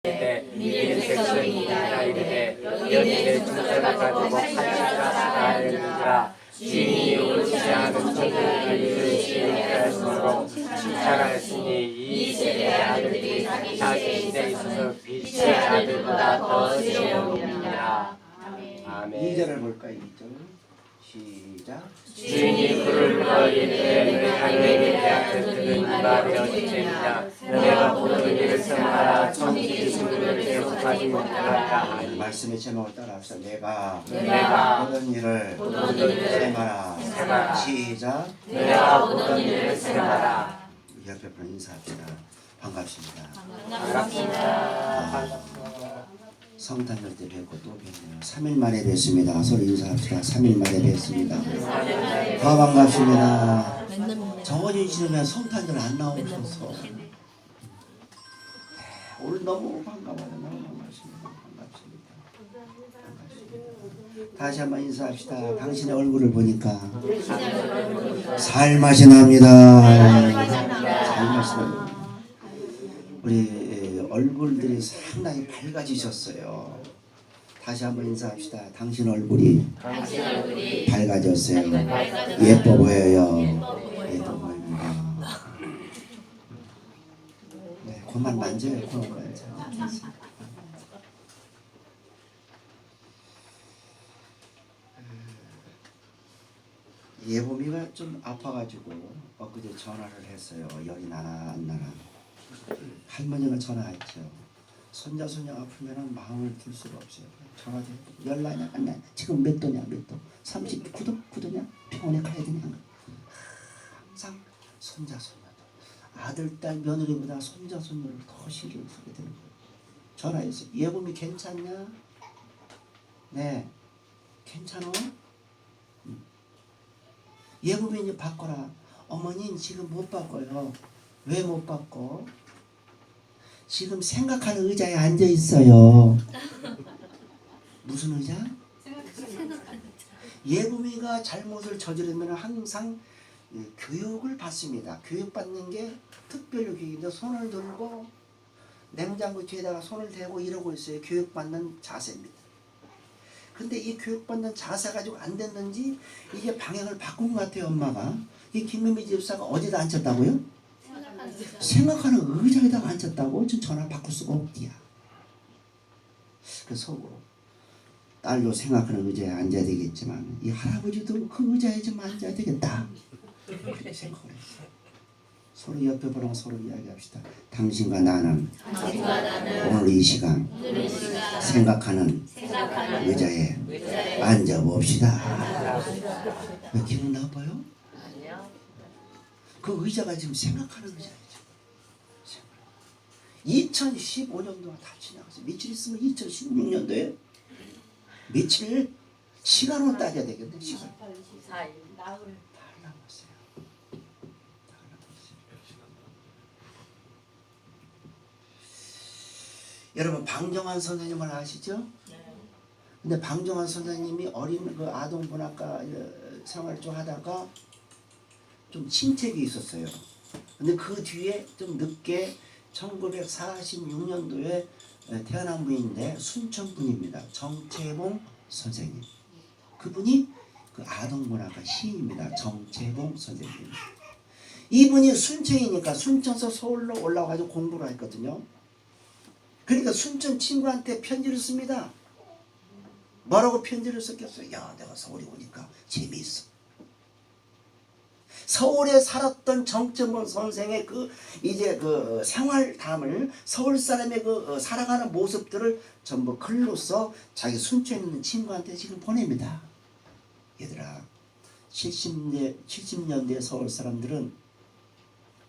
네 백성이니라 이르되 여기 내 주자를 가지고 팔리라 하느니라. 주인이 옳지 않은 소리를 이르시게 하였으므로 칭찬하였으니 이 세대의 아들들이 자기 시대에 있어서 빛의 아들보다 더 지혜로우니라. 아멘. 2절을 볼까요? 2절 시작. 주인이 불을 불어 이르되 너희 하나님의 대하여 들은 이가 되었으리라. 내가 보는 일을 생하라. 천지 지구를 계속하지 못하라 하니. 말씀의 제목을 따라합시다. 내가 보던 일을 생하라. 시작. 내가 보던 일을 생하라. 옆에 분 인사합시다. 반갑습니다. 반갑습니다. 성탄절 때 뵙고 또 뵙네요. 3일 만에 뵙습니다. 서로 인사합시다. 3일 만에 뵙습니다. 더 반갑습니다. 정원이시면 성탄절 안 나오셔서 오늘 너무 반가워요. 너무 반갑습니다. 다시 한번 인사합시다. 당신의 얼굴을 보니까 살맛이 납니다. 살맛이 납니다. 우리 얼굴들이 상당히 밝아지셨어요. 다시 한번 인사합시다. 당신 얼굴이 밝아졌어요. 예뻐 보여요. 예뻐 보입니다. 네, 그만 만져요. 그만 만져. 예봄이가 좀 아파가지고 엊그제 전화를 했어요. 열이 나나 안 나나. 할머니가 전화했죠. 손자 손녀 아프면은 마음을 둘 수가 없어요. 전화도 열 나냐 안 나냐. 지금 몇 도냐 몇 도. 39도냐 병원에 가야 되냐. 항상 손자 손녀도 아들 딸 며느리보다 손자 손녀를 더 신경 쓰게 되는 거예요. 전화했어요. 예봄이 괜찮냐? 네 괜찮어? 예봄이 이제 바꿔라. 어머니 지금 못 바꿔요. 왜 못 바꿔? 지금 생각하는 의자에 앉아 있어요. 무슨 의자? 예봄이가 잘못을 저지르면 항상 교육을 받습니다. 교육받는 게 특별 교육인데 손을 들고 냉장고 뒤에다가 손을 대고 이러고 있어요. 교육받는 자세입니다. 근데 이 교육받는 자세 가지고 안 됐는지 이게 방향을 바꾼 것 같아요. 엄마가. 이 김민미 집사가 어디다 앉혔다고요? 생각하는 의자에다가 앉혔다고? 전 전화 바꿀 수가 없디야. 그래서 속으로 딸도 생각하는 의자에 앉아야 되겠지만 이 할아버지도 그 의자에 좀 앉아야 되겠다. 그렇게 생각을 했어요. 서로 옆에 보라고 서로 이야기합시다. 당신과 나는 오늘 이 시간 생각하는 의자에 앉아봅시다. 왜 기분 나빠요? 그 의자가 지금 생각하는 의자예요. 2015년도가 다 지나갔어요. 며칠 있으면 2016년도에 며칠 시간으로 따져야 되겠네. 시간. 다 남았어요. 여러분 방정환 선생님을 아시죠? 근데 방정환 선생님이 어린 그 아동문학과 생활을 좀 하다가 좀 침체기 있었어요. 근데 그 뒤에 좀 늦게 1946년도에 태어난 분인데 순천 분입니다. 정채봉 선생님. 그분이 그 아동문학과 시인입니다. 정채봉 선생님. 이분이 순천이니까 순천에서 서울로 올라와가지고 공부를 했거든요. 그러니까 순천 친구한테 편지를 씁니다. 뭐라고 편지를 썼겠어요? 야, 내가 서울에 오니까 재미있어. 서울에 살았던 정채봉 선생의 그 이제 그 생활담을 서울 사람의 그 살아가는 모습들을 전부 글로써 자기 순천에 있는 친구한테 지금 보냅니다. 얘들아, 70년대 서울 사람들은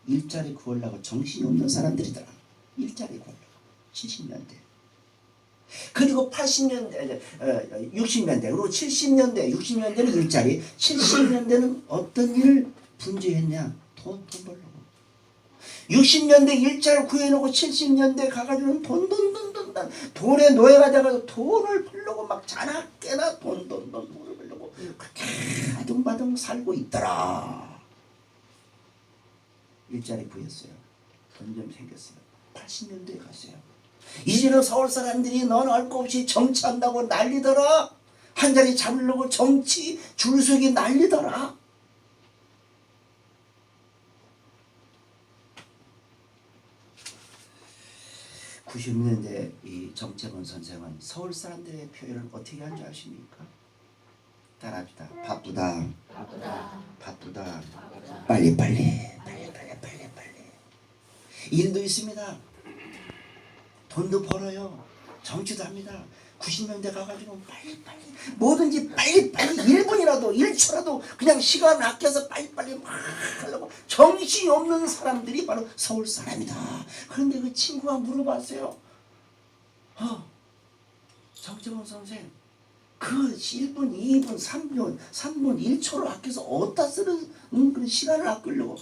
일자리 구하려고 정신이 없는 사람들이더라. 일자리 구하려고. 70년대. 그리고 80년대, 60년대, 그리고 70년대, 60년대는 일자리, 70년대는 어떤 일을 분주했냐? 돈 벌려고. 60년대 일자리를 구해놓고 70년대 가가지고는 돈의 노예가 돼가지고 돈을 벌려고 막 자나깨나 돈을 벌려고 그렇게 아둥바둥 살고 있더라. 일자리 구했어요. 돈 좀 생겼어요. 80년대에 갔어요. 이제는 서울 사람들이 넌 알 거 없이 정치한다고 난리더라. 한 자리 잡으려고 정치 줄서기 난리더라. (90년대) 이 정채곤 선생은 서울 사람들의 표현을 어떻게 한 줄 아십니까? 따라합시다. 바쁘다. 바쁘다. 빨리. 일도 있습니다. 돈도 벌어요. 정치도 합니다. 90년대 가가지고 빨리 뭐든지 빨리 1분이라도 1초라도 그냥 시간을 아껴서 빨리 막 하려고 정신이 없는 사람들이 바로 서울 사람이다. 그런데 그 친구가 물어봤어요. 정채곤 선생, 그 1분, 2분, 3분, 1초를 아껴서 어디다 쓰는 그런 시간을 아끼려고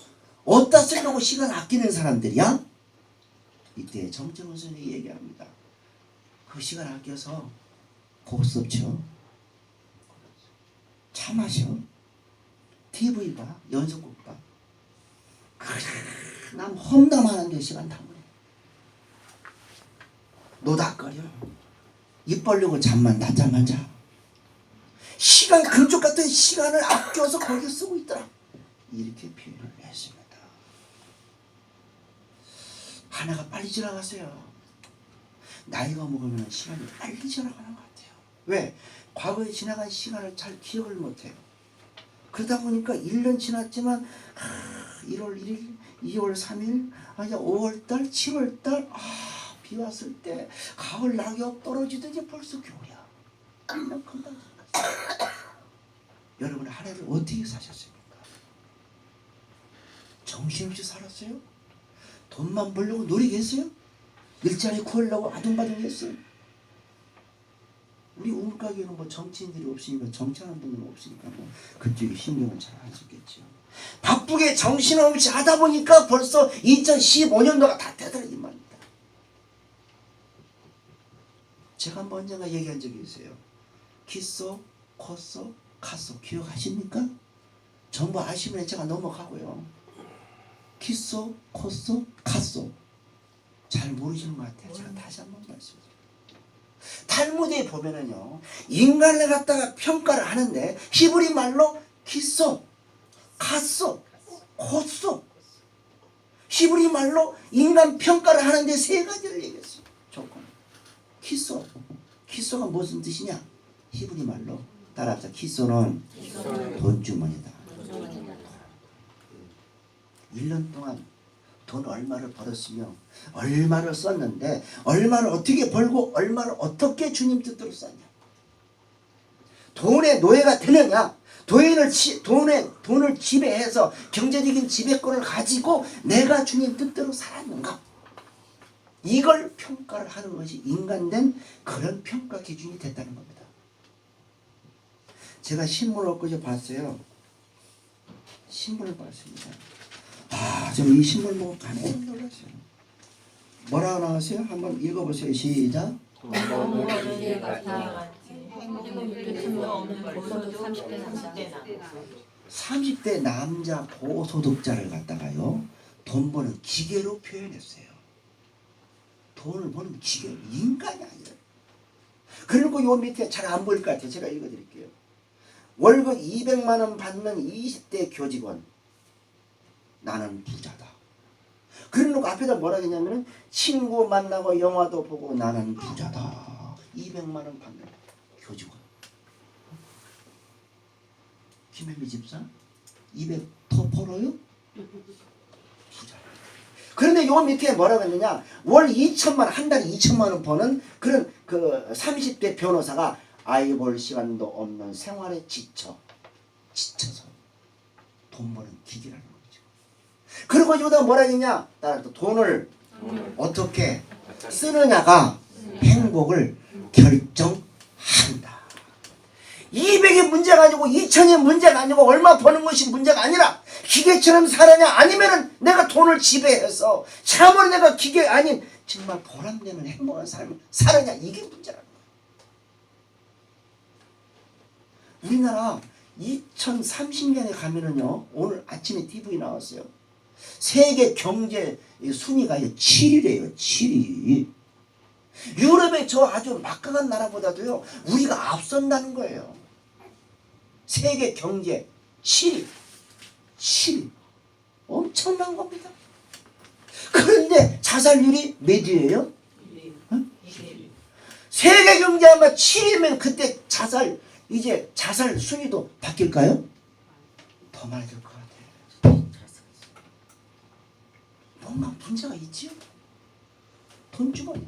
어디다 쓰려고 시간 아끼는 사람들이야? 이때 정채곤 선생이 얘기합니다. 그 시간 아껴서 고스톱 쳐, 차 마셔, TV 봐, 연속극 봐. 남 험담하는데 시간 다 보내. 노닥거려. 입 벌리고 잠만 자. 시간 금쪽 같은 시간을 아껴서 거기 쓰고 있더라. 이렇게 표현을 했습니다. 한 해가 빨리 지나갔어요. 나이가 먹으면 시간이 빨리 지나가는 것 같아요. 왜? 과거에 지나간 시간을 잘 기억을 못해요. 그러다 보니까 1년 지났지만 1월 1일, 2월 3일, 이제 5월달, 7월달 비 왔을 때 가을 낙엽 떨어지더니 벌써 겨울이야. 금방 여러분 한 해를 어떻게 사셨습니까? 정신없이 살았어요? 돈만 벌려고 노력했어요? 일자리 구하려고 아둥바둥했어요? 우리 우물가게는 뭐 정치인들이 없으니까 정치하는 분들은 없으니까 뭐 그쪽에 신경을 잘 안 쓰겠죠. 바쁘게 정신없이 하다 보니까 벌써 2015년도가 다 되더라는 말입니다. 제가 한번 언젠가 얘기한 적이 있어요. 키소, 코소, 카소 기억하십니까? 전부 아시면 제가 넘어가고요. 키소, 코소, 카소 잘 모르시는 것 같아요. 제가 다시 한번 말씀드릴게요. 탈무드에 보면은요, 인간을 갖다가 평가를 하는데 히브리 말로 키소, 카소, 코소, 히브리 말로 인간 평가를 하는데 세 가지를 얘기했어요. 조건. 키소가 무슨 뜻이냐? 히브리 말로 따라합시다. 키소는 돈주머니다. 1년 동안 돈 얼마를 벌었으며 얼마를 썼는데 얼마를 어떻게 벌고 얼마를 어떻게 주님 뜻대로 썼냐. 돈의 노예가 되느냐, 돈을 지배해서 경제적인 지배권을 가지고 내가 주님 뜻대로 살았는가, 이걸 평가를 하는 것이 인간된 그런 평가 기준이 됐다는 겁니다. 제가 신문을 엊그제 봤어요. 신문을 봤습니다. 저는 이 신문 보고 깜짝 놀랐어요. 뭐라고 나왔어요? 한번 읽어보세요. 시작. 30대 남자 고소득자를 갖다가요, 돈 버는 기계로 표현했어요. 돈을 버는 기계, 인간이 아니라. 그리고 요 밑에 잘 안 보일 것 같아요. 제가 읽어드릴게요. 월급 200만 원 받는 20대 교직원, 나는 부자다. 그래놓고 앞에다 뭐라 했냐면 친구 만나고 영화도 보고 나는 부자다. 200만 원 받는 교직원. 김혜미 집사 200 더 벌어요? 부자. 그런데 요 밑에 뭐라고 했느냐, 월 2천만 원, 한 달에 2천만 원 버는 그런 그 30대 변호사가 아이 볼 시간도 없는 생활에 지쳐서 돈 버는 기계라는 거죠. 그리고 여기다 뭐라 했냐, 따라서 돈을 어떻게 쓰느냐가 행복을 결정한다. 200이 문제가 아니고 2000이 문제가 아니고 얼마 버는 것이 문제가 아니라 기계처럼 살아냐, 아니면은 내가 돈을 지배해서 참으로 내가 기계 아닌 정말 보람되는 행복한 삶을 살아냐, 이게 문제라는 거예요. 우리나라 2030년에 가면은요, 오늘 아침에 TV 나왔어요. 세계 경제 순위가 7위래요. 7위. 유럽의 저 아주 막강한 나라보다도요 우리가 앞선다는 거예요. 세계 경제 7위 엄청난 겁니다. 그런데 자살률이 몇이에요? 세계 경제 아마 7위면 그때 자살 순위도 바뀔까요? 더 많아질 것 같아요. 뭔가 문제가 있지요? 돈 주머니.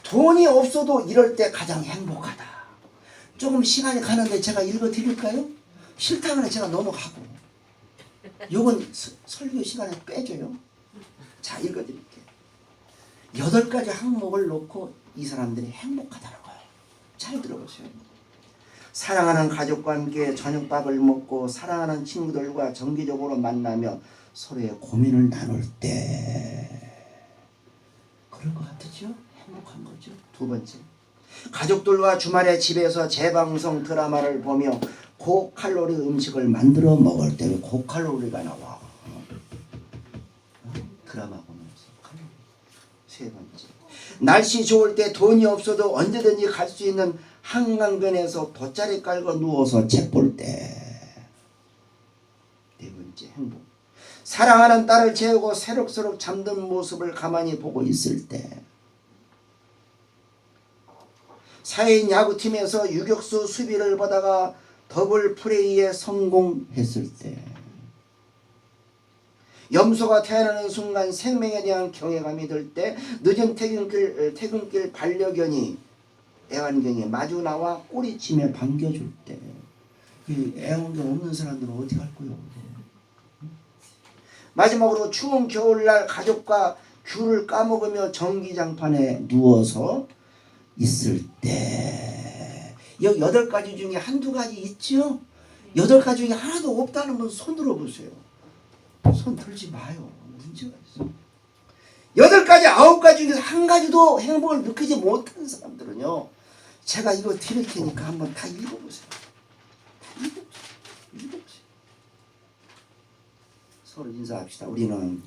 돈이 없어도 이럴 때 가장 행복하다. 조금 시간이 가는데 제가 읽어 드릴까요? 싫다면 제가 넘어가고. 요건 설교 시간에 빼줘요. 자, 읽어 드릴게요. 8가지 항목을 놓고 이 사람들이 행복하다는 거예요. 잘 들어보세요. 사랑하는 가족과 함께 저녁밥을 먹고 사랑하는 친구들과 정기적으로 만나며 서로의 고민을 나눌 때 그럴 것 같으죠? 행복한 거죠. 2번째, 가족들과 주말에 집에서 재방송 드라마를 보며 고칼로리 음식을 만들어 먹을 때. 왜 고칼로리가 나와? 드라마 보면서 칼로리. 3번째, 날씨 좋을 때 돈이 없어도 언제든지 갈 수 있는 한강변에서 돗자리 깔고 누워서 책 볼 때. 4번째, 행복. 사랑하는 딸을 재우고 새록새록 잠든 모습을 가만히 보고 있을 때. 사회인 야구팀에서 유격수 수비를 보다가 더블 플레이에 성공했을 때. 염소가 태어나는 순간 생명에 대한 경외감이 들 때. 늦은 퇴근길 반려견이 애완견이 마주 나와 꼬리치며 반겨줄 때. 이 애완견 없는 사람들은 어떻게 할 거예요? 마지막으로 추운 겨울날 가족과 귤을 까먹으며 전기장판에 누워서 있을 때. 여기 8가지 중에 한두 가지 있죠? 8가지 중에 하나도 없다는 분 손 들어보세요. 손 들지 마요. 문제가 있어. 8가지 9가지 중에서 한 가지도 행복을 느끼지 못하는 사람들은요, 제가 이거 드릴 테니까 한번 다 읽어보세요. 읽어보세요. 서로 인사합시다. 우리는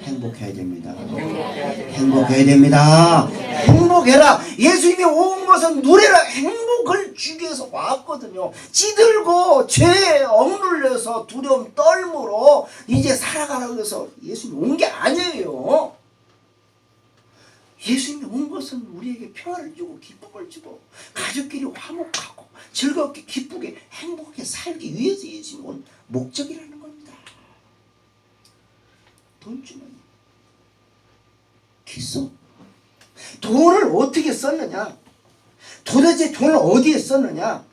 행복해야 됩니다. 행복해야 됩니다. 행복해라. 예수님이 온 것은 누리라 행복을 주기 위해서 왔거든요. 찌들고 죄에 억눌려서 두려움 떨므로 이제 살아가라고 해서 예수님이 온 게 아니에요. 예수님이 온 것은 우리에게 평화를 주고 기쁨을 주고 가족끼리 화목하고 즐겁게 기쁘게 행복하게 살기 위해서 예수님이 온 목적이라는 겁니다. 돈 주머니, 기소. 돈을 어떻게 썼느냐? 도대체 돈을 어디에 썼느냐?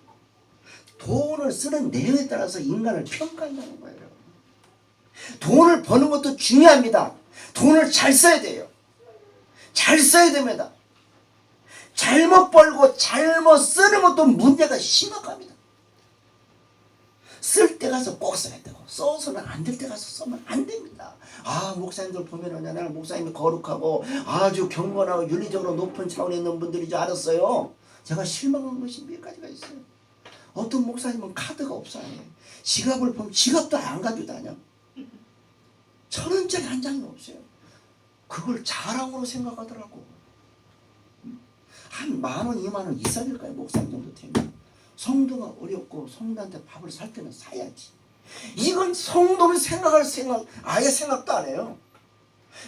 돈을 쓰는 내용에 따라서 인간을 평가한다는 거예요. 돈을 버는 것도 중요합니다. 돈을 잘 써야 돼요. 잘 써야 됩니다. 잘못 벌고 잘못 쓰는 것도 문제가 심각합니다. 쓸 때 가서 꼭 써야 되고 써서는 안 될 때 가서 써면 안 됩니다. 아, 목사님들 보면은 나는 목사님이 거룩하고 아주 경건하고 윤리적으로 높은 차원에 있는 분들인 줄 알았어요. 제가 실망한 것이 몇 가지가 있어요. 어떤 목사님은 카드가 없어요. 지갑을 보면 지갑도 안 가지고 다녀. 1,000원짜리 한 장이 없어요. 그걸 자랑으로 생각하더라고. 한 10,000원, 20,000원 있어야 될까요? 목사님 정도 되면. 성도가 어렵고 성도한테 밥을 살 때는 사야지. 이건 성도를 생각할 생각, 아예 생각도 안 해요.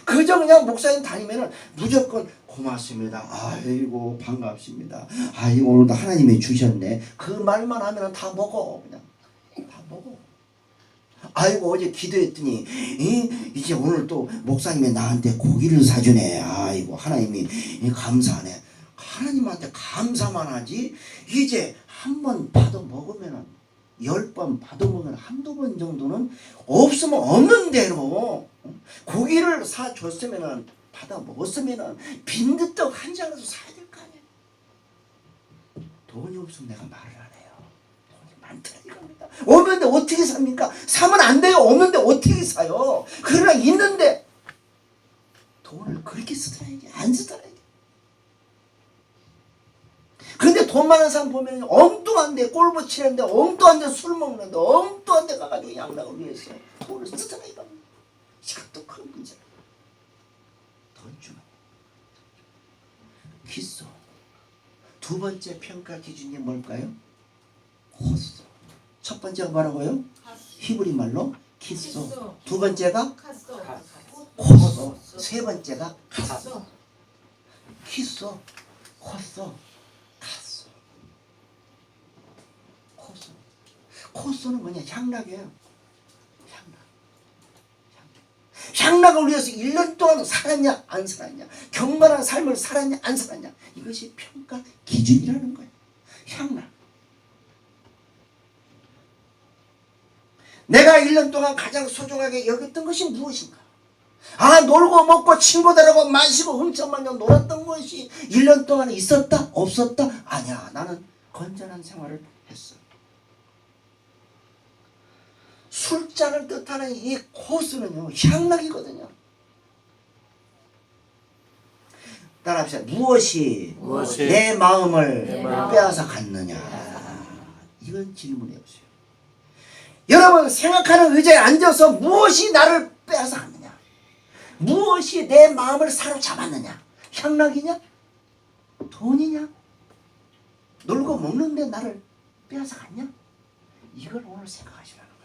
그저 그냥 목사님 다니면은 무조건 고맙습니다. 아이고 반갑습니다. 아이고 오늘도 하나님이 주셨네. 그 말만 하면은 다 먹어. 그냥 다 먹어. 아이고 어제 기도했더니 이제 오늘 또 목사님이 나한테 고기를 사주네. 아이고 하나님이 감사하네. 하나님한테 감사만 하지 이제 한 번 받아 먹으면은 10번 받아 먹으면 한두 번 정도는 없으면 없는 대로 고기를 사줬으면은 받아 먹었으면은 빈대떡 한 장이라도 사야 될 거 아니에요. 돈이 없으면 내가 말을 안 해요. 돈이 많더라 이겁니다. 없는데 어떻게 삽니까? 사면 안 돼요. 없는데 어떻게 사요? 그러나 있는데 돈을 그렇게 쓰더라야지 안 쓰더라야지. 근데 돈 많은 사람 보면 엉뚱한데 골프 치는데 엉뚱한데 술 먹는데 엉뚱한데 가가지고 양락을 위해서 돈을 쓰더라 이겁니다. 또 큰 문제. 돈 주는 기소. 두 번째 평가 기준이 뭘까요? 코소. 첫 번째가 뭐라고요? 히브리 말로 기소. 두 번째가 코소. 세 번째가 가소. 기소, 코소, 가소. 코소. 코소는 뭐냐? 향락이에요. 향락을 위해서 1년 동안 살았냐 안 살았냐, 경건한 삶을 살았냐 안 살았냐, 이것이 평가 기준이라는 거예요. 향락. 내가 1년 동안 가장 소중하게 여겼던 것이 무엇인가? 놀고 먹고 친구들하고 마시고 훔쳐마녀 놀았던 것이 1년 동안 있었다? 없었다? 아니야. 나는 건전한 생활을 했어. 술잔을 뜻하는 이 코스는요, 향락이거든요. 따라합시다. 무엇이 내 마음을 빼앗아 갔느냐? 이건 질문해 보세요. 여러분 생각하는 의자에 앉아서 무엇이 나를 빼앗아 갔느냐? 무엇이 내 마음을 사로잡았느냐? 향락이냐? 돈이냐? 놀고 먹는데 나를 빼앗아 갔냐? 이걸 오늘 생각하시라는 거예요.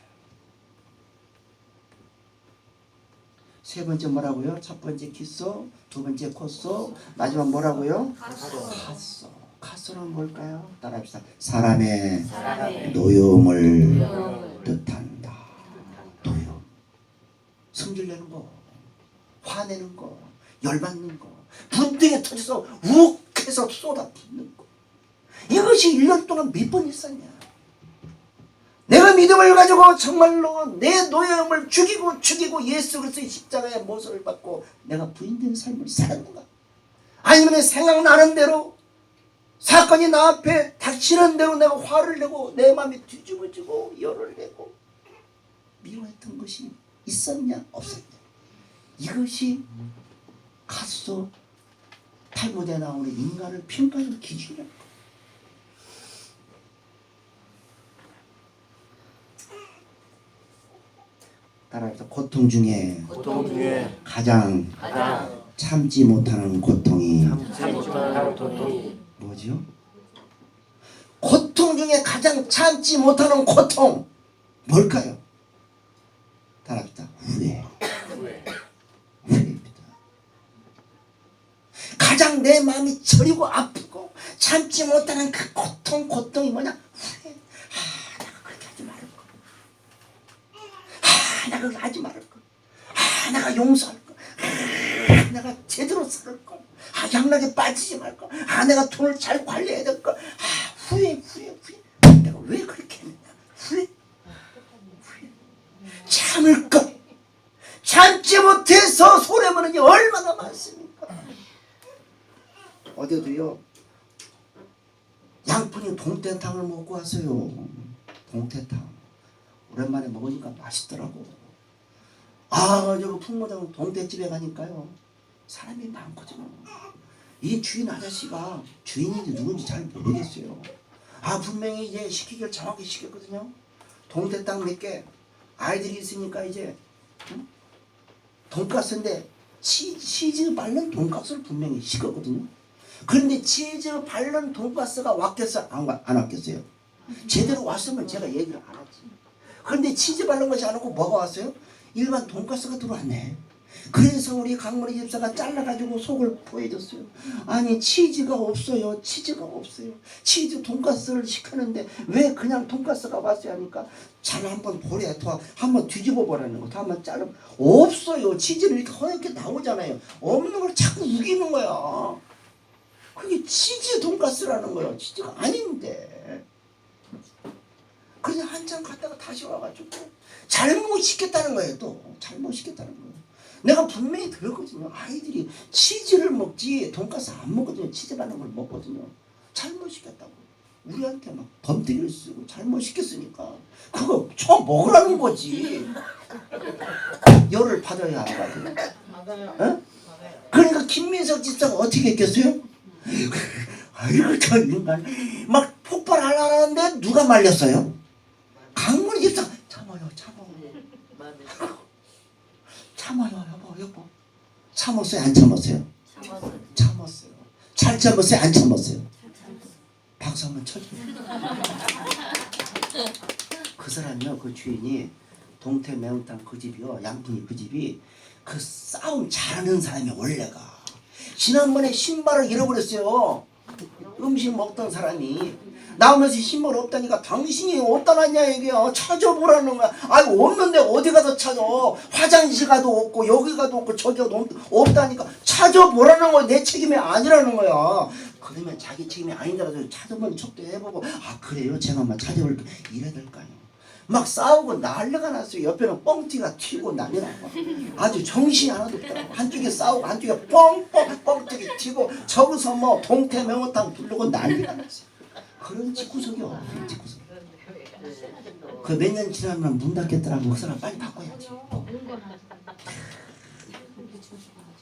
세 번째 뭐라고요? 첫 번째 기소, 두 번째 코소, 마지막 뭐라고요? 가소. 가소는 뭘까요? 따라합시다. 사람의 노여움을 뜻한다. 노여움. 성질내는 거, 화내는 거, 열받는 거, 분등에 터져서 욱해서 쏟아붓는 거. 이것이 1년 동안 몇 번 있었냐? 내가 믿음을 가지고 정말로 내 노여움을 죽이고 예수 그리스도의 십자가의 모습을 받고 내가 부인된 삶을 살았는가? 아니면 생각나는 대로 사건이 나 앞에 닥치는 대로 내가 화를 내고 내 마음이 뒤집어지고 열을 내고 미워했던 것이 있었냐 없었냐? 이것이 가소 탈무드에 나오는 인간을 평가하는 기준이라는 거예요. 따라서 고통 중에 가장 참지 못하는 고통이 뭐죠? 고통 중에 가장 참지 못하는 고통 뭘까요? 따라합시다. 후회입니다. 가장 내 마음이 저리고 아프고 참지 못하는 그 고통이 뭐냐? 후회. 내가 그렇게 하지 말을 걸. 내가 그걸 하지 말을 걸. 내가 용서할 걸. 내가 제대로 살 걸. 향락에 빠지지 말 걸. 내가 돈을 잘 관리해야 될 걸. 후회. 내가 왜 그렇게 했느냐? 후회. 참을 것. 참지 못해서 손해보는 게 얼마나 많습니까? 어제도요, 양푼이 동태탕을 먹고 왔어요. 동태탕. 오랜만에 먹으니까 맛있더라고. 저 풍무장 동태집에 가니까요, 사람이 많거든요. 이 주인 아저씨가 주인인지 누군지 잘 모르겠어요. 분명히 이제 시키기를 정확히 시켰거든요. 동태탕 몇 개. 아이들이 있으니까 이제 돈가스인데 치즈 바른 돈가스를 분명히 시켰거든요. 그런데 치즈 바른 돈가스가 왔겠어요? 안 왔겠어요? 제대로 왔으면 제가 얘기를 안 하지. 그런데 치즈 바른 것이 안 오고 뭐가 왔어요? 일반 돈가스가 들어왔네. 그래서 우리 강머리 집사가 잘라가지고 속을 보여줬어요. 아니 치즈가 없어요. 치즈 돈가스를 시켰는데 왜 그냥 돈가스가 왔어요 하니까 잘 한번 보래. 한번 뒤집어 보라는 거. 한번 자르면 없어요. 치즈는 이렇게 허옇게 나오잖아요. 없는 걸 자꾸 우기는 거야. 그게 치즈 돈가스라는 거예요. 치즈가 아닌데. 그냥 한참 갔다가 다시 와가지고 잘못 시켰다는 거예요. 또 잘못 시켰다는 거예요. 내가 분명히 들었거든요. 아이들이 치즈를 먹지 돈가스 안 먹거든요. 치즈 바른 걸 먹거든요. 잘못 시켰다고. 우리한테 막 덤태기를 쓰고 잘못 시켰으니까 그거 먹으라는 거지. 열을 받아야 하거든요. 맞아요. 그러니까 김민석 집사가 어떻게 했겠어요? 아이고 저 인간 막 폭발하려는데 누가 말렸어요? 강문희 집사가 참아요. 참아요 여보. 참았어요 안 참았어요? 참았어요. 잘 참았어요 안 참았어요? 박수 한번 쳐줘요. 그 사람이요 그 주인이 동태 매운탕 그 집이요 양푼이 그 집이 그 싸움 잘하는 사람이 원래가 지난번에 신발을 잃어버렸어요. 음식 먹던 사람이 나오면서 신발 없다니까 당신이 어디다 놨냐 얘기야. 찾아보라는 거야. 아니 없는데 어디 가서 찾아. 화장실 가도 없고 여기 가도 없고 저기 가도 없다니까 찾아보라는 거야. 내 책임이 아니라는 거야. 그러면 자기 책임이 아니더라도 찾아보는 척도 해보고 아 그래요 제가 한번 찾아볼게 이래야 될 거 아니야. 막 싸우고 난리가 났어요. 옆에는 뻥튀가 튀고 난리 나고 아주 정신이 하나도 없더라고. 한쪽에 싸우고 한쪽에 뻥튀기 튀고 저기서 뭐 동태 매운탕 부르고 난리가 났어요. 그런 집구석이요. 집구석. 그 몇 년 지나면 문 닫겠더라고. 그 사람 빨리 바꿔야지.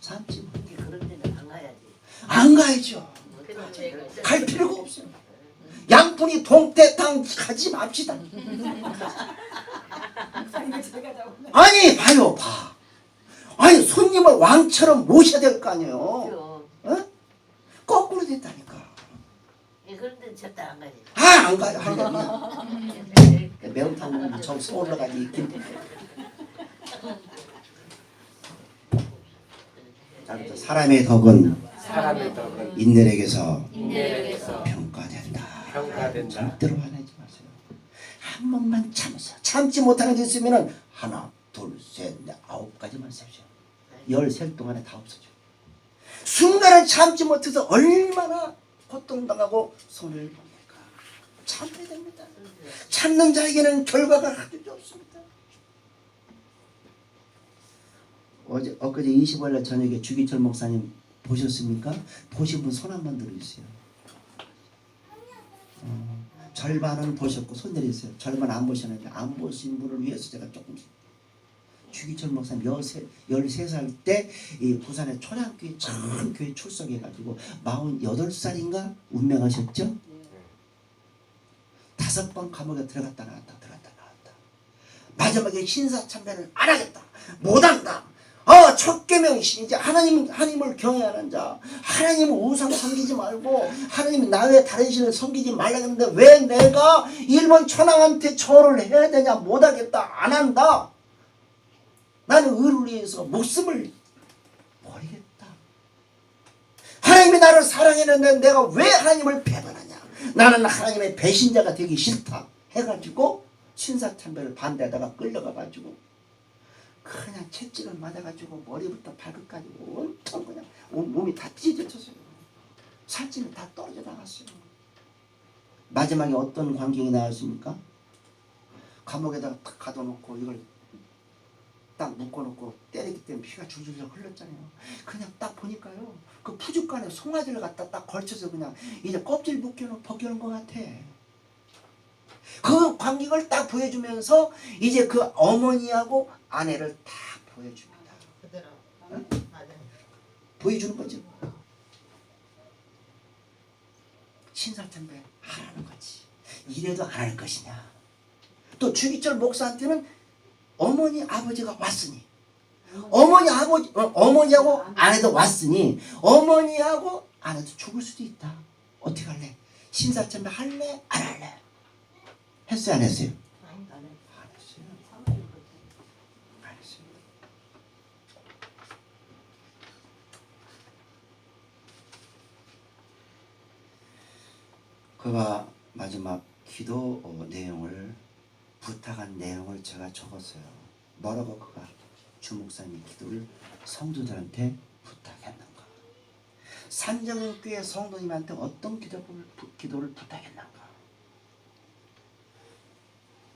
참지. 그런 데는 안 가야지. 안 가야죠. 갈 필요가 없어요. 양푼이 동태탕 가지 맙시다. 아니 봐요 봐. 아니 손님을 왕처럼 모셔야 될 거 아니에요. 어? 거꾸로 됐다니까. 그런 데는 절대 안 가지. 아 안 가요. 안 가요. 매운탕 먹으면 저 서울로 가지. 사람의 덕은 인내력에서 평가된다. 절대로 화내지 마세요. 한 번만 참으세요. 참지 못하는 게 있으면은 하나, 둘, 셋, 넷, 9가지만 세죠. 13 동안에 다 없어져. 순간을 참지 못해서 얼마나 고통당하고 손해를 봅니까? 참아야 됩니다. 참는 자에게는 결과가 하나도 없습니다. 엊그제 25일날 저녁에 주기철 목사님 보셨습니까? 보신 분 손 한번 들어주세요. 절반은 보셨고 손 내리세요. 절반 안 보셨는데 안 보신 분을 위해서 제가 조금씩. 주기철 목사님 13살 때 이 부산의 초량교회 참 교회 출석해가지고 48살인가 운명하셨죠? 5번 감옥에 들어갔다 나왔다. 마지막에 신사참배를 안 하겠다. 못한다. 첫 계명이 이제 하나님을 경외하는 자, 하나님을 우상 섬기지 말고 하나님 나 외에 다른 신을 섬기지 말라 했는데 왜 내가 일본 천황한테 절을 해야 되냐? 못하겠다. 안 한다. 나는 의를 위해서 목숨을 버리겠다. 하나님이 나를 사랑했는데 내가 왜 하나님을 배반하냐? 나는 하나님의 배신자가 되기 싫다 해가지고 신사참배를 반대하다가 끌려가가지고 그냥 채찍을 맞아가지고 머리부터 발끝까지 온통 그냥 몸이 다 찢어졌어요. 살찌는 다 떨어져 나갔어요. 마지막에 어떤 광경이 나왔습니까? 감옥에다가 탁 가둬놓고 이걸 딱 묶어놓고 때리기 때문에 피가 줄줄 흘렀잖아요. 그냥 딱 보니까요 그 푸죽간에 송아지를 갖다 딱 걸쳐서 그냥 이제 껍질 벗겨놓은 것 같아. 그 광경을 딱 보여주면서 이제 그 어머니하고 아내를 딱 보여줍니다. 그대로. 응? 맞아요. 보여주는 거죠. 신사참배 하라는 거지. 이래도 안 할 것이냐. 또 주기철 목사한테는 어머니 아버지가 왔으니 어머니하고 아내도 왔으니 어머니하고 아내도 죽을 수도 있다. 어떻게 할래? 신사참배 할래? 안 할래? 했어요? 안 했어요? 안 했어요. 그가 마지막 기도 내용을 부탁한 내용을 제가 적었어요. 뭐라고 그가 주목사님 기도를 성도들한테 부탁했는가? 산정교회 성도님한테 어떤 기도를 부탁했는가?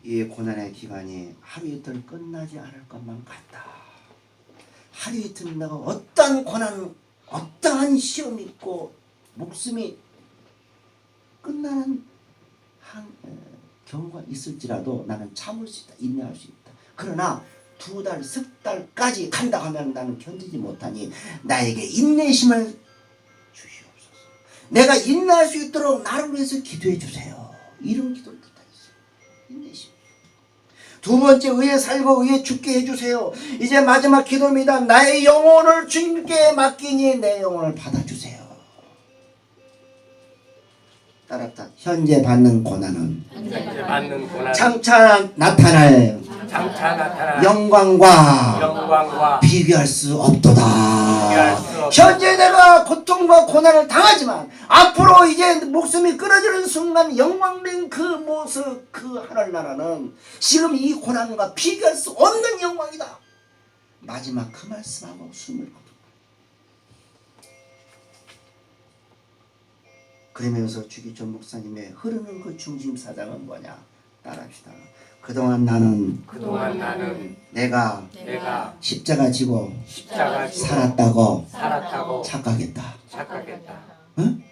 이 고난의 기간이 하루 이틀 끝나지 않을 것만 같다. 하루 이틀 내가 어떠한 고난, 어떠한 시험이 있고 목숨이 끝나는 경우가 있을지라도 나는 참을 수 있다. 인내할 수 있다. 그러나 2달, 10달까지 간다 하면 나는 견디지 못하니 나에게 인내심을 주시옵소서. 내가 인내할 수 있도록 나를 위해서 기도해 주세요. 이런 기도를 부탁했어요. 인내심. 두 번째 의에 살고 의에 죽게 해주세요. 이제 마지막 기도입니다. 나의 영혼을 주님께 맡기니 내 영혼을 받아주세요. 따라합시다. 현재 받는 고난은 현재 받는 고난 장차 나타날 영광과 비교할 수 없도다. 현재 내가 고통과 고난을 당하지만 앞으로 이제 목숨이 끊어지는 순간 영광된 그 모습, 그 하늘나라는 지금 이 고난과 비교할 수 없는 영광이다. 마지막 그 말씀하고 숨을 거둡니다. 그러면서 주기천 목사님의 흐르는 그 중심사상은 뭐냐? 따라합시다. 그동안 나는 내가 십자가 지고 살았다고 착각했다. 응?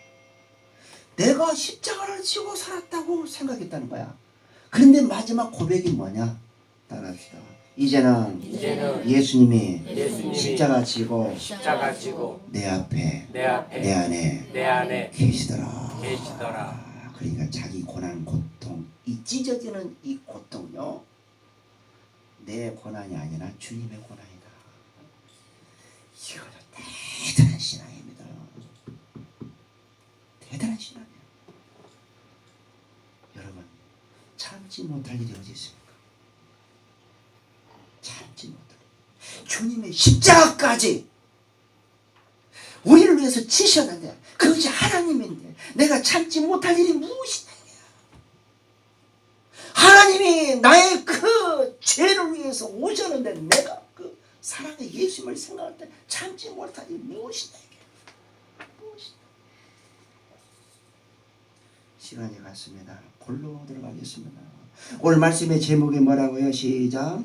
내가 십자가를 지고 살았다고 생각했다는 거야. 그런데 마지막 고백이 뭐냐? 따라합시다. 이제는 예수님이 십자가 지고 내 앞에 내 안에 계시더라. 그러니까 자기 고난, 고통, 이 찢어지는 이 고통요, 내 고난이 아니라 주님의 고난이다. 이거는 대단한 신앙입니다. 대단한 신앙이에요. 여러분, 참지 못할 일이 어디 있습니까? 참지 못할 일. 주님의 십자가까지 우리를 위해서 지셨는데 그것이 하나님인데 내가 참지 못할 일이 무엇이냐. 하나님이 나의 그 죄를 위해서 오셨는데 내가 그 사랑의 예수님을 생각할 때 참지 못할 일이 무엇이냐. 무엇이냐. 시간이 갔습니다. 골로 들어가겠습니다. 오늘 말씀의 제목이 뭐라고요? 시작.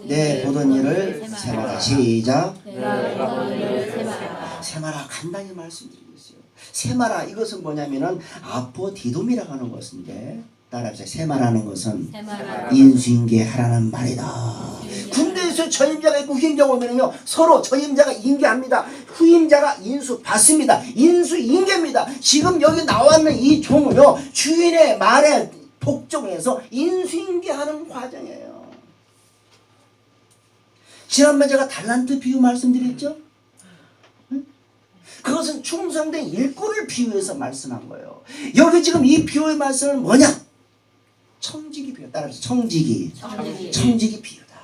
내 보던 일을 세마라. 시작. 세마라. 간단히 말씀드리겠어요. 세마라, 이것은 뭐냐면은 아포디돔이라고 하는 것인데, 따라합시다. 세마라는 것은 인수인계 하라는 말이다. 군대에서 전임자가 있고 후임자가 오면은요, 서로 전임자가 인계합니다. 후임자가 인수 받습니다. 인수인계입니다. 지금 여기 나왔는 이 종은요, 주인의 말에 복종해서 인수인계하는 과정이에요. 지난번에 제가 달란트 비유 말씀드렸죠? 그것은 충성된 일꾼을 비유해서 말씀한 거예요. 여기 지금 이 비유의 말씀은 뭐냐? 청지기 비유. 따라서 청지기 비유다.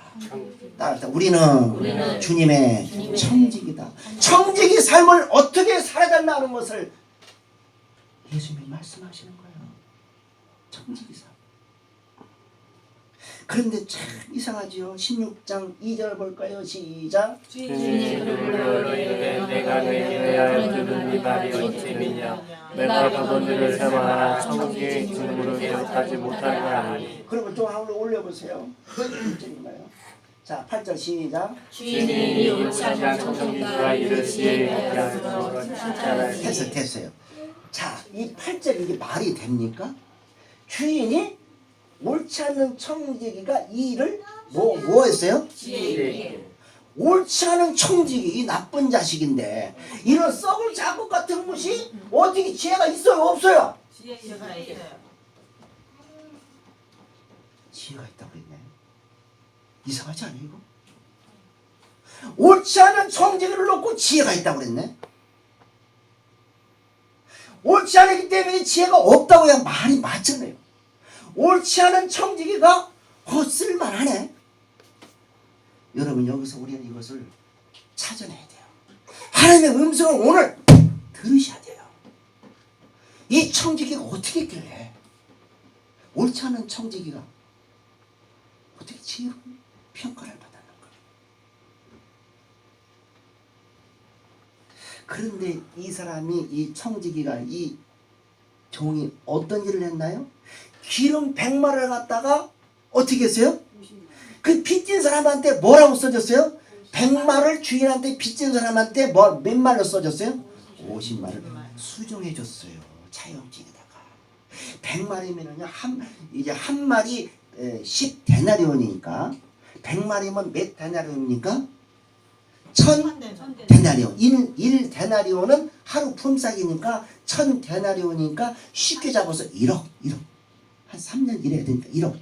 따라서 우리는 주님의 청지기다. 청지기 삶을 어떻게 살아야 된다는 것을 예수님이 말씀하시는 거예요. 청지기 삶. 그런데 참 이상하지요. 16장 2절 볼까요? 시작. 주님이 불러로 이르되 내가 내게 대하여 들은 이 말이 어찌미냐. 내가 보던 일을 세마라. 청지기의 기름으로 대접하지 못하리라 하니. 그리고 좀 한번 올려보세요. 1절인가요? 자, 8절 시작. 주인이 옳지 않은 청지기가 이르시에 됐어요. 자, 이 8절 이게 말이 됩니까? 주인이 옳지 않은 청지기가 이 일을 뭐 했어요? 옳지 않은 청지기, 이 나쁜 자식인데 이런 썩을 작업 같은 것이 어떻게 지혜가 있어요? 없어요? 지혜가 있어요. 지혜가 있다고 했네. 이상하지 않아요 이거? 옳지 않은 청지기를 놓고 지혜가 있다고 그랬네. 옳지 않기 때문에 지혜가 없다고 해야 말이 맞잖아요. 옳지 않은 청지기가 쓸만하네. 여러분, 여기서 우리는 이것을 찾아내야 돼요. 하나님의 음성을 오늘 들으셔야 돼요. 이 청지기가 어떻게 있길래 옳지 않은 청지기가 어떻게 지혜로운 평가를 받았는가. 그런데 이 사람이, 이 청지기가, 이 종이 어떤 일을 했나요? 기름 100마리를 갖다가 어떻게 했어요? 그 빚진 사람한테 뭐라고 써줬어요? 100마리를 주인한테 빚진 사람한테 몇 마리로 써줬어요? 50마리를 수정해 줬어요. 차용증에다가. 100마리면은요, 이제 한 마리 10데나리온이니까 100마리면 몇 데나리온입니까? 1000데나리온. 1데나리온은 하루 품삯이니까 1000데나리온이니까 쉽게 잡아서 1억. 한 3년 일해야 되니까 1억.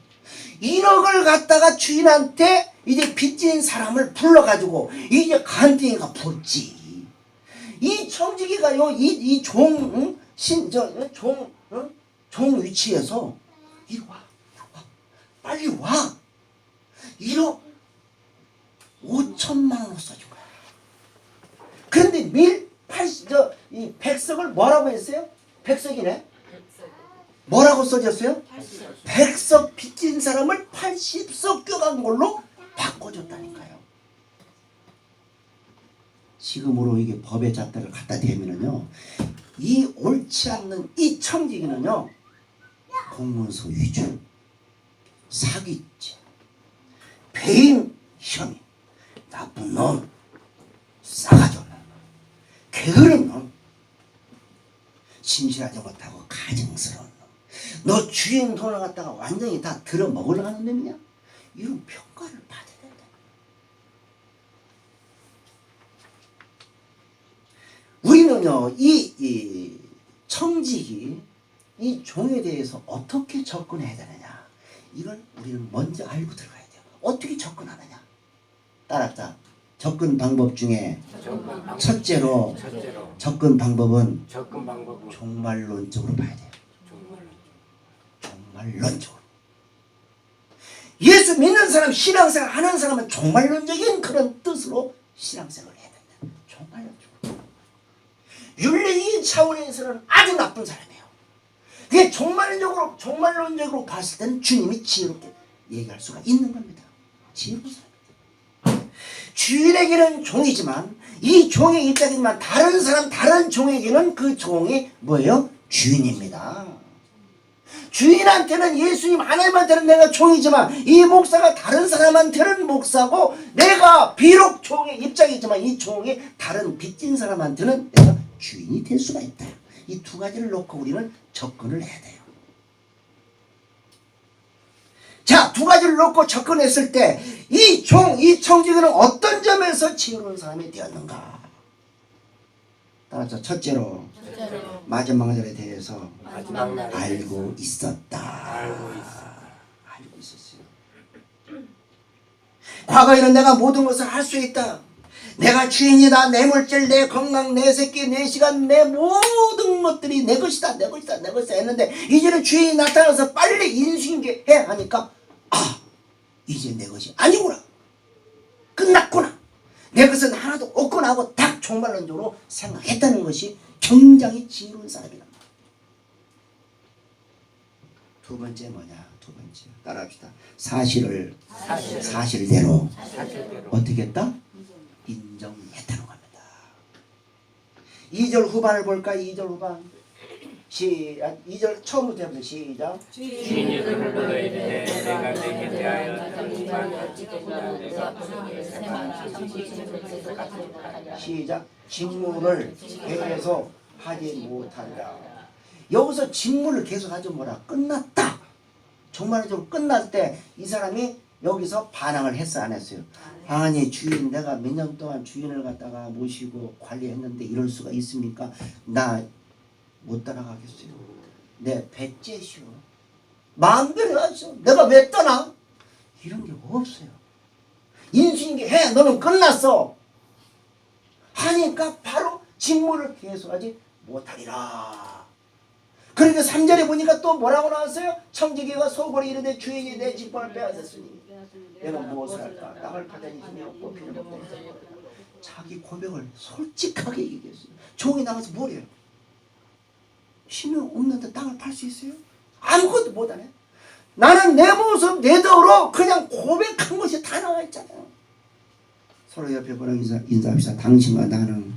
1억을 갖다가 주인한테 이제 빚진 사람을 불러가지고 이제 간땡이가 붙지. 이 청지기가요, 이 종, 종 위치에서 이리 와, 빨리 와. 1억 5천만 원을 써준 거야. 그런데 이 백석을 뭐라고 했어요? 백석이네. 뭐라고 써졌어요? 100석 빚진 사람을 80석 껴간 걸로 바꿔줬다니까요. 지금으로 이게 법의 잣대를 갖다 대면은요, 이 옳지 않는 이 청지기는요, 공문서 위조, 사기죄, 배임 혐의, 나쁜 놈, 싸가지 없는 놈, 게으른 놈, 진실하지 못하고 가증스러운 놈, 너 주인 돈을 갖다가 완전히 다 들어먹으려고 하는 놈이냐? 이런 평가를 받아야 된다. 우리는요, 이 청지기, 이 종에 대해서 어떻게 접근해야 되느냐, 이걸 우리는 먼저 알고 들어가야 돼요. 어떻게 접근하느냐? 따라합시다. 접근 방법 중에 첫째로 접근 방법은 종말론적으로 봐야 돼요. 종말론적으로. 예수 믿는 사람, 신앙생활 하는 사람은 종말론적인 그런 뜻으로 신앙생활을 해야 된다. 종말론적으로. 윤리적인 차원에서는 아주 나쁜 사람이에요. 그게 종말론적으로 봤을 때는 주님이 지혜롭게 얘기할 수가 있는 겁니다. 지혜로운 사람입니다. 주인에게는 종이지만 이 종의 입장이지만 다른 사람, 다른 종에게는 그 종이 뭐예요? 주인입니다. 주인한테는, 예수님 하나님한테는 내가 종이지만 이 목사가 다른 사람한테는 목사고, 내가 비록 종의 입장이지만 이 종이 다른 빚진 사람한테는 내가 주인이 될 수가 있다. 이 두 가지를 놓고 우리는 접근을 해야 돼요. 자, 두 가지를 놓고 접근했을 때 이 청지기는 어떤 점에서 지혜로운 사람이 되었는가? 따라서 첫째로 마지막 날에 대해서 알고 있었다. 알고 있었어요. 과거에는 내가 모든 것을 할 수 있다. 내가 주인이다. 내 물질, 내 건강, 내 새끼, 내 시간, 내 모든 것들이 내 것이다, 내 것이다, 내 것이다 했는데, 이제는 주인이 나타나서 빨리 인수인계해 하니까, 아, 이제 내 것이 아니구나. 끝났구나. 내 것은 하나도 없구나 하고 딱 종말론적으로 생각했다는 것이 굉장히 지혜로운 사람이란 말이에요. 두 번째 뭐냐? 두 번째 따라합시다. 사실대로 어떻게 했다? 인정했다는 겁니다. 2절 후반을 볼까? 2절 후반. 시작. 2절 처음부터 해보세요. 시작. 주인이 그를 불러 이르되 내가 내게 대하여 시작. 직무를 계속 하지 못한다. 여기서 직무를 계속 하지 뭐라? 끝났다. 정말적으로 끝날 때 이 사람이 여기서 반항을 했어, 안 했어요? 아니, 주인, 내가 몇 년 동안 주인을 갖다가 모시고 관리했는데 이럴 수가 있습니까? 나 못 따라가겠어요. 내 배째시오. 마음대로 하죠. 내가 왜 떠나? 이런 게 없어요. 인수인계 해. 너는 끝났어. 하니까 바로 직무를 계속하지 못하리라. 그러니까 3절에 보니까 또 뭐라고 나왔어요? 청지기가 속으로 이르되 주인이 내 직분을 빼앗았으니 내가 무엇을 할까? 땅을 파다니 힘이 없고 필요 없고. 자기 고백을 솔직하게 얘기했어요. 종이 나가서 뭘 해요? 힘이 없는데 땅을 팔 수 있어요? 아무것도 못하네. 나는 내 모습, 내 덕으로 그냥 고백한 것이 다 나와 있잖아요. 서로 옆에 보라 인사합시다. 당신과 나는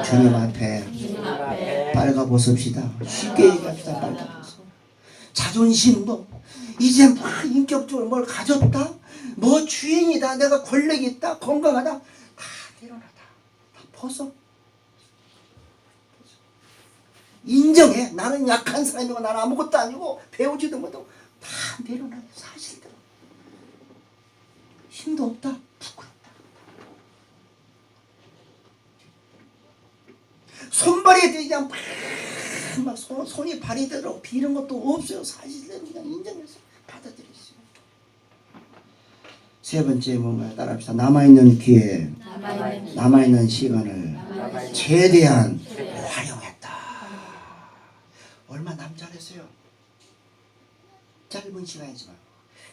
주님 앞에 빨가벗읍시다. 쉽게 얘기합시다. 빨가벗어. 자존심도 이제 막 인격적으로 뭘 가졌다, 뭐 주인이다, 내가 권력이 있다, 건강하다, 다 내려놔다. 다 벗어. 인정해. 나는 약한 사람이고 나는 아무것도 아니고 배우지도 못하고 다 내려놔요. 사실대로. 힘도 없다. 부끄럽다. 손발이 그냥 막 손이 발이 들어 비는 것도 없어요. 사실대로 그냥 인정해서 받아들였어요. 세 번째 뭔가요? 따라합시다. 남아있는 기회, 남아있는 시간을 최대한 활용했다. 얼마 남지 않았어요. 짧은 시간이지만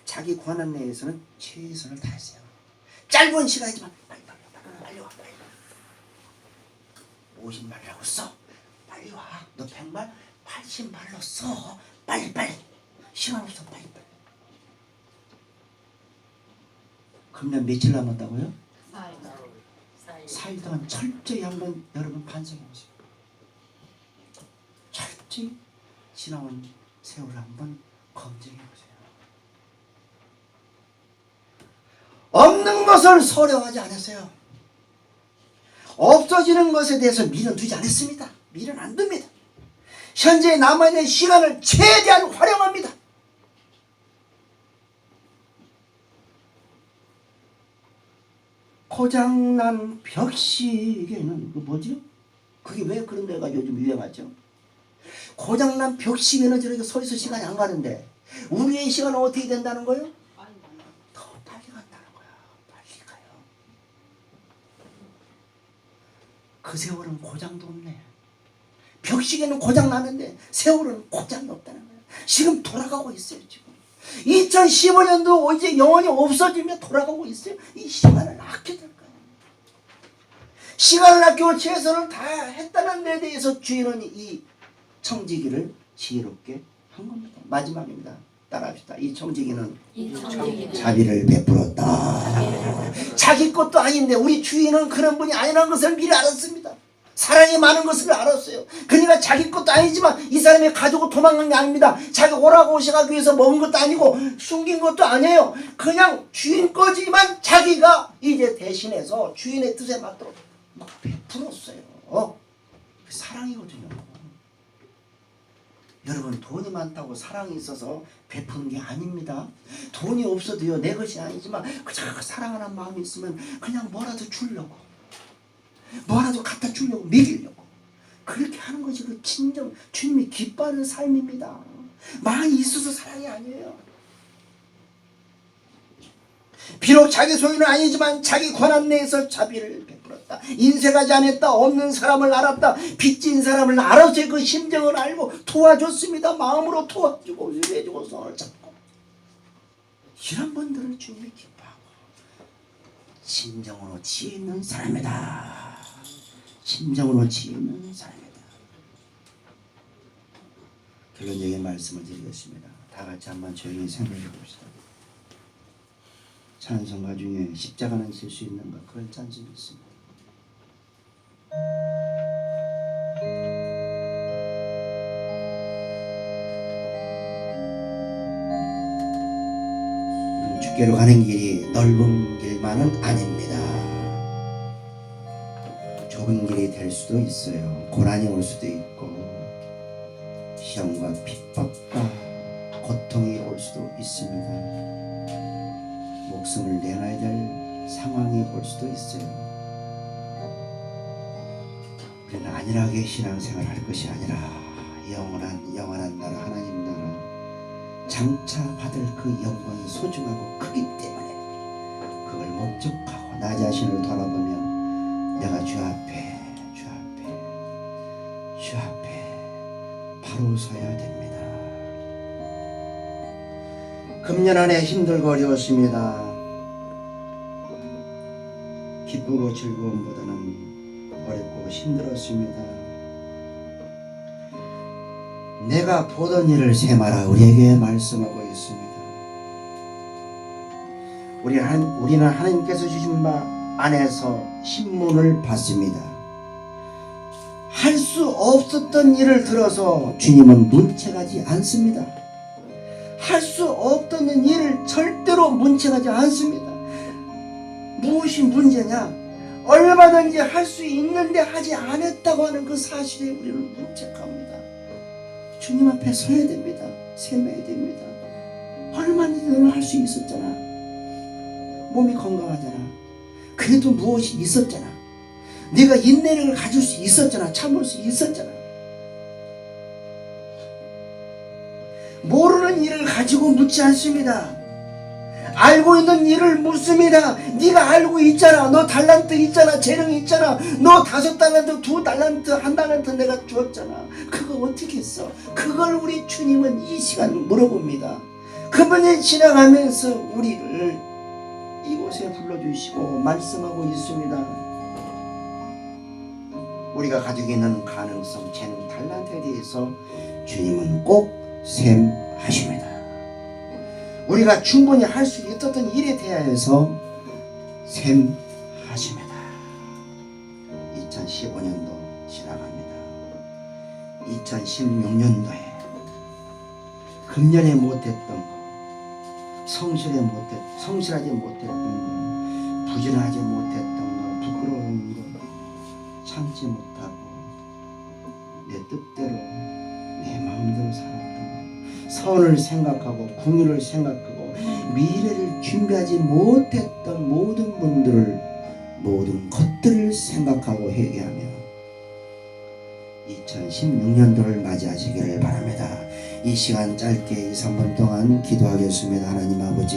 자기 권한 내에서는 최선을 다했어요. 짧은 시간이지만 빨리 와. 50말이라고 써. 빨리 와. 너 100말, 80말로 써. 빨리. 시간 없어. 빨리. 그러면 며칠 남았다고요? 4일 동안 철저히 한번 여러분 반성해보세요. 철저히 지나온 세월을 한번 검증해보세요. 없는 것을 소령하지 않았어요. 없어지는 것에 대해서 미련 두지 않았습니다. 미련 안 둡니다. 현재 남아있는 시간을 최대한 활용합니다. 고장난 벽시계는 그 뭐지? 그게 왜 그런 데가 요즘 유행하죠? 고장난 벽시계는 저렇게 서 있을 시간이 안 가는데 우리의 시간은 어떻게 된다는 거예요? 더 빨리 간다는 거야. 빨리 가요. 그 세월은 고장도 없네. 벽시계는 고장 나는데 세월은 고장이 없다는 거예요. 지금 돌아가고 있어요. 지금 2015년도 이제 영원히 없어지며 돌아가고 있어요. 이 시간을 아껴야 될 거예요. 시간을 아끼고 최선을 다했다는 데 대해서 주인은 이 청지기를 지혜롭게 한 겁니다. 마지막입니다. 따라합시다. 이 청지기는 자비를 베풀었다. 자기 것도 아닌데 우리 주인은 그런 분이 아니라는 것을 미리 알았습니다. 사랑이 많은 것을 알았어요. 그러니까 자기 것도 아니지만 이 사람이 가지고 도망간 게 아닙니다. 자기가 오라고 오셔가기 위해서 먹은 것도 아니고 숨긴 것도 아니에요. 그냥 주인 거지만 자기가 이제 대신해서 주인의 뜻에 맞도록 막 베풀었어요. 사랑이거든요. 여러분, 돈이 많다고 사랑이 있어서 베푸는 게 아닙니다. 돈이 없어도요, 내 것이 아니지만 그저 사랑하는 마음이 있으면 그냥 뭐라도 주려고, 뭐라도 갖다 주려고, 먹이려고 그렇게 하는 것이 그 진정 주님이 기뻐하는 삶입니다. 많이 있어서 사랑이 아니에요. 비록 자기 소유는 아니지만 자기 권한 내에서 자비를 베풀었다. 인색하지 않았다. 없는 사람을 알았다. 빚진 사람을 알아서 그 심정을 알고 도와줬습니다. 마음으로 도와주고 위로해주고 손을 잡고, 이런 분들을 주님이 기뻐하고 심정으로 지혜 있는 사람이다. 심정으로 지혜 있는 사람이다. 결론적인 말씀을 드리겠습니다. 다 같이 한번 조용히 생각해 봅시다. 찬송가 중에 십자가는 질 수 있는가, 그런 찬송이 있습니다. 주께로 가는 길이 넓은 길만은 아닙니다. 좁은 길이 될 수도 있어요. 고난이 올 수도 있고 시험과 핍박과 고통이 올 수도 있습니다. 목숨을 내놔야 될 상황이 올 수도 있어요. 우리는 안일하게 신앙생활을 할 것이 아니라 영원한 나라, 하나님 나라 장차 받을 그 영광이 소중하고 크기 때문에 그걸 목적하고 나 자신을 돌아보며 내가 주 앞에 바로 서야 됩니다. 금년 한 해 힘들고 어려웠습니다. 기쁘고 즐거움보다는 어렵고 힘들었습니다. 내가 보던 일을 세마라 우리에게 말씀하고 있습니다. 우리는 하나님께서 주신 바 안에서 신문을 받습니다. 할 수 없었던 일을 들어서 주님은 문책하지 않습니다. 할 수 없던 일을 절대로 문책하지 않습니다. 무엇이 문제냐? 얼마든지 할 수 있는데 하지 않았다고 하는 그 사실에 우리는 문책합니다. 주님 앞에 서야 됩니다. 세매야 됩니다. 얼마든지 할 수 있었잖아. 몸이 건강하잖아. 그래도 무엇이 있었잖아. 네가 인내력을 가질 수 있었잖아. 참을 수 있었잖아. 모르는 일을 가지고 묻지 않습니다. 알고 있는 일을 묻습니다. 네가 알고 있잖아. 너 달란트 있잖아. 재능 있잖아. 너 5달란트, 2달란트, 1달란트 내가 주었잖아. 그거 어떻게 했어? 그걸 우리 주님은 이 시간 물어봅니다. 그분이 지나가면서 우리를 이곳에 불러주시고 말씀하고 있습니다. 우리가 가지고 있는 가능성, 재능, 달란트에 대해서 주님은 꼭 셈하십니다. 우리가 충분히 할 수 있었던 일에 대하여서 셈하십니다. 2015년도 지나갑니다. 2016년도에 금년에 못했던 것, 성실하지 못했던 것, 부지런하지 못했던 것, 부끄러운 것 참지 못하고 내 뜻대로 내 마음대로 살았던 것, 선을 생각하고 궁유를 생각하고 미래를 준비하지 못했던 모든 분들을, 모든 것들을 생각하고 회개하며 2016년도를 맞이하시기를 바랍니다. 이 시간 짧게 2, 3분 동안 기도하겠습니다. 하나님 아버지,